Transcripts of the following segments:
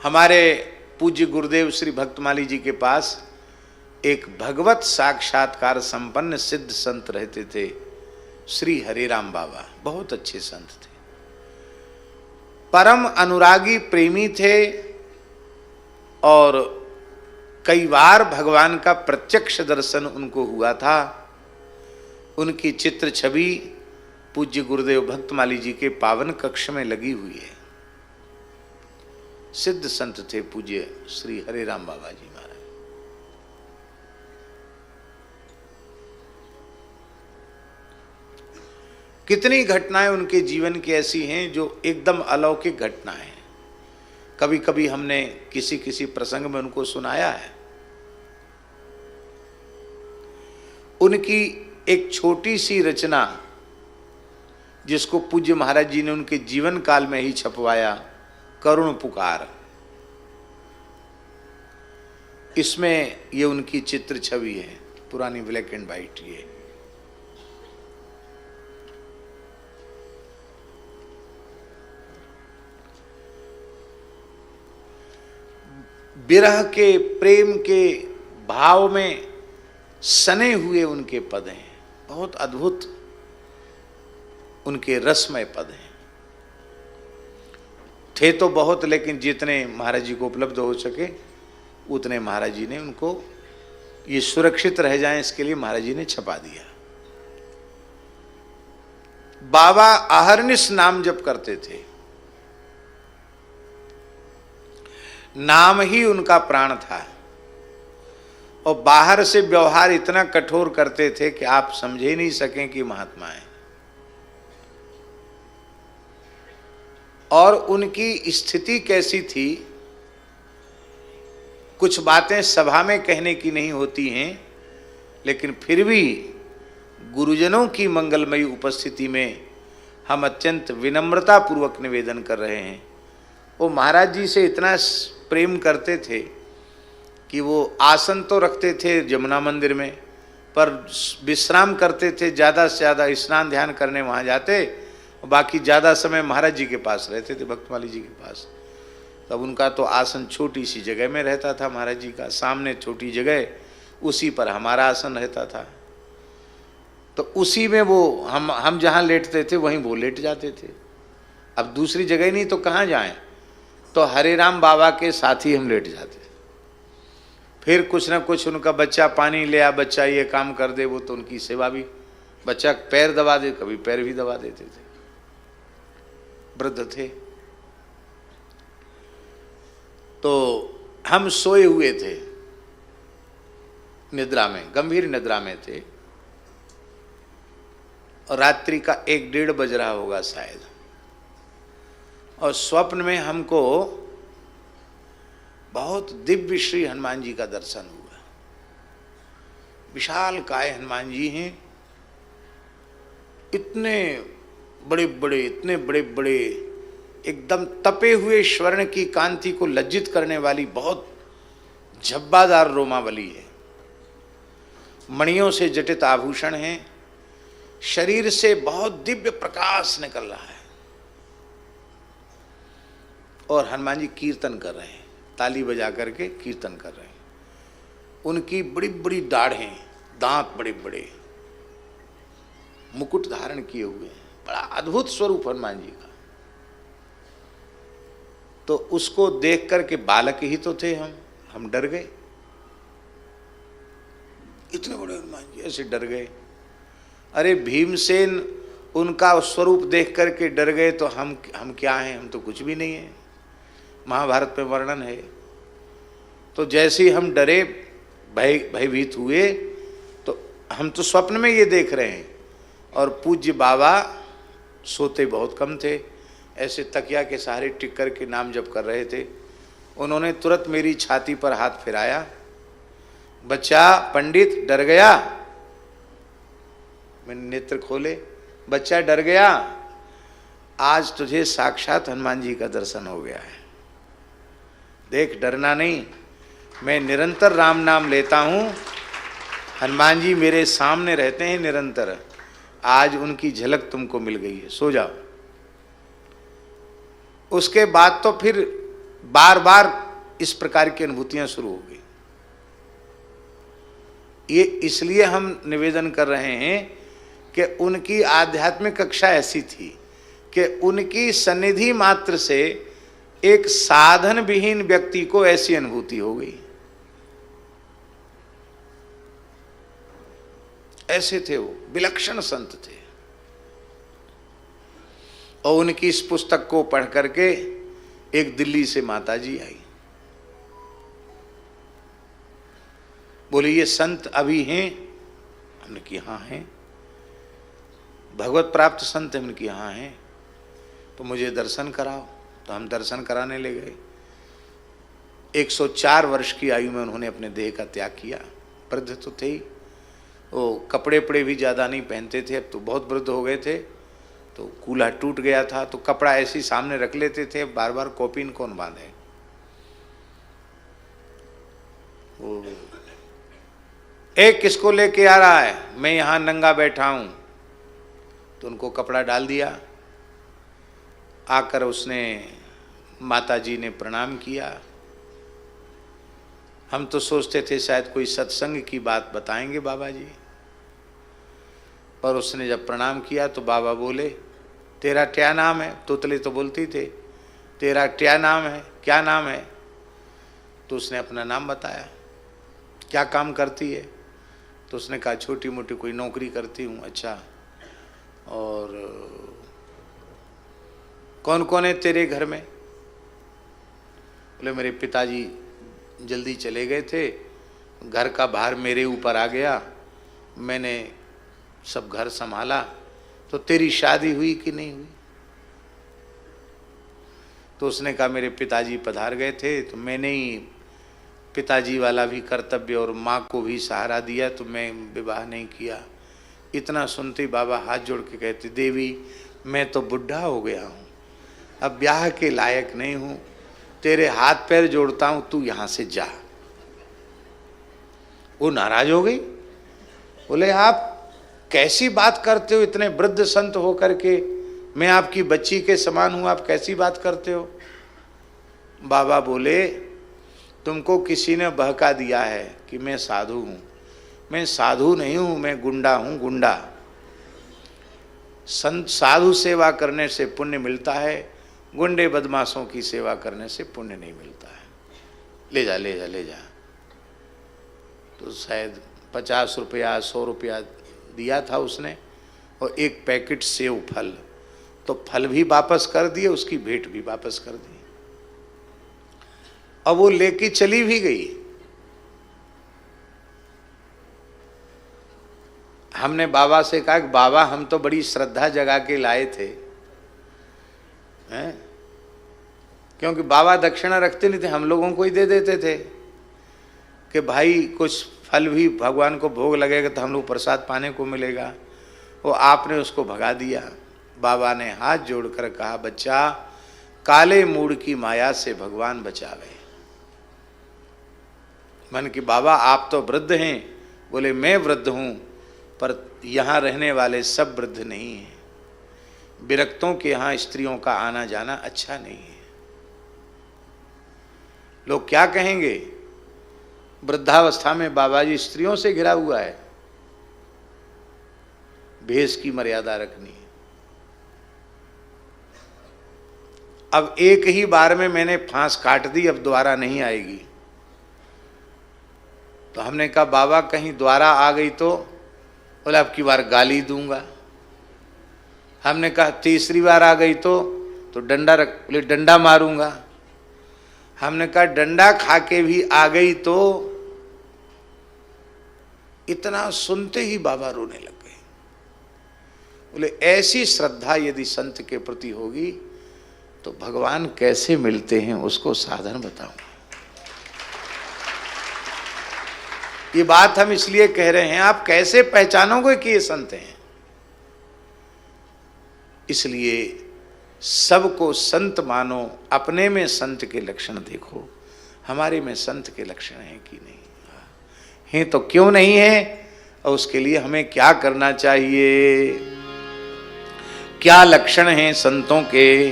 हमारे पूज्य गुरुदेव श्री भक्तमाली जी के पास एक भगवत साक्षात्कार संपन्न सिद्ध संत रहते थे, श्री हरिराम बाबा। बहुत अच्छे संत थे, परम अनुरागी प्रेमी थे और कई बार भगवान का प्रत्यक्ष दर्शन उनको हुआ था। उनकी चित्र छवि पूज्य गुरुदेव भक्तमाली जी के पावन कक्ष में लगी हुई है। सिद्ध संत थे पूज्य श्री हरिराम बाबा जी महाराज। कितनी घटनाएं उनके जीवन की ऐसी हैं जो एकदम अलौकिक घटनाएं हैं। कभी कभी हमने किसी किसी प्रसंग में उनको सुनाया है। उनकी एक छोटी सी रचना जिसको पूज्य महाराज जी ने उनके जीवन काल में ही छपवाया, करुण पुकार, इसमें ये उनकी चित्र छवि है, पुरानी ब्लैक एंड व्हाइट। ये विरह के प्रेम के भाव में सने हुए उनके पद हैं। बहुत अद्भुत उनके रसमय पद हैं। थे तो बहुत, लेकिन जितने महाराज जी को उपलब्ध हो सके उतने महाराज जी ने उनको, ये सुरक्षित रह जाएं इसके लिए महाराज जी ने छपा दिया। बाबा अहरनिश नाम जप करते थे, नाम ही उनका प्राण था और बाहर से व्यवहार इतना कठोर करते थे कि आप समझे नहीं सकें कि महात्मा है। और उनकी स्थिति कैसी थी, कुछ बातें सभा में कहने की नहीं होती हैं, लेकिन फिर भी गुरुजनों की मंगलमयी उपस्थिति में हम अत्यंत विनम्रता पूर्वक निवेदन कर रहे हैं। वो महाराज जी से इतना प्रेम करते थे कि वो आसन तो रखते थे जमुना मंदिर में, पर विश्राम करते थे, ज़्यादा से ज़्यादा स्नान ध्यान करने वहाँ जाते, बाकी ज़्यादा समय महाराज जी के पास रहते थे, भक्तमाली जी के पास। तब उनका तो आसन छोटी सी जगह में रहता था, महाराज जी का सामने छोटी जगह, उसी पर हमारा आसन रहता था। तो उसी में वो हम जहाँ लेटते थे वहीं वो लेट जाते थे। अब दूसरी जगह नहीं तो कहाँ जाएं, तो हरिराम बाबा के साथ ही हम लेट जाते। फिर कुछ ना कुछ उनका बच्चा पानी ले आ, बच्चा ये काम कर दे, वो तो उनकी सेवा भी, बच्चा पैर दबा दे, कभी पैर भी दबा देते थे। वृद्ध थे। तो हम सोए हुए थे, निद्रा में, गंभीर निद्रा में थे, और रात्रि का 1-1:30 बज रहा होगा शायद, और स्वप्न में हमको बहुत दिव्य श्री हनुमान जी का दर्शन हुआ। विशाल काय हनुमान जी हैं, इतने बड़े बड़े, इतने बड़े बड़े, एकदम तपे हुए स्वर्ण की कांति को लज्जित करने वाली बहुत झब्बादार रोमावली है। मणियों से जटित आभूषण हैं, शरीर से बहुत दिव्य प्रकाश निकल रहा है, और हनुमान जी कीर्तन कर रहे हैं, ताली बजा करके कीर्तन कर रहे हैं। उनकी बड़ी बड़ी दाढ़ें, दांत बड़े बड़े, मुकुट धारण किए हुए हैं, बड़ा अद्भुत स्वरूप हनुमान जी का। तो उसको देख करके, बालक ही तो थे हम डर गए। इतने बड़े हनुमान जी, ऐसे डर गए। अरे भीमसेन उनका स्वरूप देख करके डर गए, तो हम क्या हैं, हम तो कुछ भी नहीं है। महाभारत में वर्णन है। तो जैसे ही हम डरे, भयभीत हुए, तो हम तो स्वप्न में ये देख रहे हैं, और पूज्य बाबा सोते बहुत कम थे, ऐसे तकिया के सहारे टिक कर के नाम जप कर रहे थे। उन्होंने तुरंत मेरी छाती पर हाथ फिराया, बच्चा पंडित डर गया। मैंने नेत्र खोले, बच्चा डर गया, आज तुझे साक्षात हनुमान जी का दर्शन हो गया है। देख, डरना नहीं, मैं निरंतर राम नाम लेता हूँ, हनुमान जी मेरे सामने रहते हैं निरंतर, आज उनकी झलक तुमको मिल गई है, सो जाओ। उसके बाद तो फिर बार बार इस प्रकार की अनुभूतियां शुरू हो गई। ये इसलिए हम निवेदन कर रहे हैं कि उनकी आध्यात्मिक कक्षा ऐसी थी कि उनकी सन्निधि मात्र से एक साधन विहीन व्यक्ति को ऐसी अनुभूति हो गई। ऐसे थे वो, विलक्षण संत थे। और उनकी इस पुस्तक को पढ़ करके एक दिल्ली से माताजी आई, बोले ये संत अभी हैं? हमने कहा हाँ हैं। भगवत प्राप्त संत हमने कहा हाँ हैं, तो मुझे दर्शन कराओ। तो हम दर्शन कराने ले गए। 104 वर्ष की आयु में उन्होंने अपने देह का त्याग किया। वृद्ध तो थे ही, वो कपड़े पड़े भी ज़्यादा नहीं पहनते थे, अब तो बहुत वृद्ध हो गए थे, तो कूल्हा टूट गया था, तो कपड़ा ऐसे ही सामने रख लेते थे, बार बार कॉपिन कौन बांधे। वो एक किसको लेके आ रहा है, मैं यहाँ नंगा बैठा हूँ। तो उनको कपड़ा डाल दिया। आकर उसने माता जी ने प्रणाम किया। हम तो सोचते थे शायद कोई सत्संग की बात बताएंगे बाबा जी, पर उसने जब प्रणाम किया तो बाबा बोले तेरा क्या नाम है? तोतले तो बोलती थे, तेरा क्या नाम है, क्या नाम है? तो उसने अपना नाम बताया। क्या काम करती है? तो उसने कहा छोटी मोटी कोई नौकरी करती हूँ। अच्छा, और कौन कौन है तेरे घर में? बोले मेरे पिताजी जल्दी चले गए थे, घर का भार मेरे ऊपर आ गया, मैंने सब घर संभाला। तो तेरी शादी हुई कि नहीं हुई? तो उसने कहा मेरे पिताजी पधार गए थे, तो मैंने ही पिताजी वाला भी कर्तव्य और माँ को भी सहारा दिया, तो मैं विवाह नहीं किया। इतना सुनते बाबा हाथ जोड़ के कहते देवी मैं तो बुढ़ा हो गया हूँ, अब ब्याह के लायक नहीं हूँ, तेरे हाथ पैर जोड़ता हूँ, तू यहाँ से जा। वो नाराज हो गई। बोले आप कैसी बात करते हो, इतने वृद्ध संत हो करके, मैं आपकी बच्ची के समान हूँ, आप कैसी बात करते हो? बाबा बोले तुमको किसी ने बहका दिया है कि मैं साधु हूँ। मैं साधु नहीं हूँ, मैं गुंडा हूँ, गुंडा। संत साधु सेवा करने से पुण्य मिलता है, गुंडे बदमाशों की सेवा करने से पुण्य नहीं मिलता है। ले जा ले जा ले जा। तो शायद 50 रुपया 100 रुपया दिया था उसने, और एक पैकेट सेव फल, तो फल भी वापस कर दिए, उसकी भेंट भी वापस कर दी। अब वो लेके चली भी गई। हमने बाबा से कहा कि बाबा हम तो बड़ी श्रद्धा जगा के लाए थे, हैं? क्योंकि बाबा दक्षिणा रखते नहीं थे, हम लोगों को ही दे देते थे कि भाई कुछ फल भी भगवान को भोग लगेगा तो हम लोग प्रसाद पाने को मिलेगा। वो आपने उसको भगा दिया। बाबा ने हाथ जोड़कर कहा बच्चा काले मूड की माया से भगवान बचावे। मन की बाबा आप तो वृद्ध हैं। बोले मैं वृद्ध हूँ, पर यहाँ रहने वाले सब वृद्ध नहीं हैं। विरक्तों के यहाँ स्त्रियों का आना जाना अच्छा नहीं है। लोग क्या कहेंगे, वृद्धावस्था में बाबा जी स्त्रियों से घिरा हुआ है। भेष की मर्यादा रखनी है। अब एक ही बार में मैंने फांस काट दी, अब दोबारा नहीं आएगी। तो हमने कहा बाबा कहीं दोबारा आ गई तो? बोले अब की बार गाली दूंगा। हमने कहा तीसरी बार आ गई तो डंडा रख, बोले डंडा मारूंगा। हमने कहा डंडा खा के भी आ गई तो? इतना सुनते ही बाबा रोने लग गए। बोले ऐसी श्रद्धा यदि संत के प्रति होगी तो भगवान कैसे मिलते हैं उसको साधन बताऊं। ये बात हम इसलिए कह रहे हैं, आप कैसे पहचानोगे कि ये संत हैं? इसलिए सबको संत मानो, अपने में संत के लक्षण देखो, हमारे में संत के लक्षण हैं कि नहीं हैं, तो क्यों नहीं है, और उसके लिए हमें क्या करना चाहिए, क्या लक्षण हैं संतों के।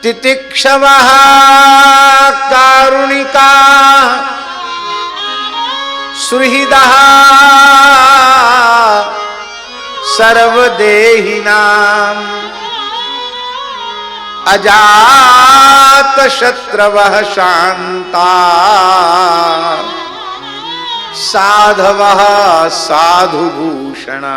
तितिक्षवः कारुणिका सुहृदः सर्वदेहिनां अजातशत्रवः शान्ता साधवः साधुभूषणा।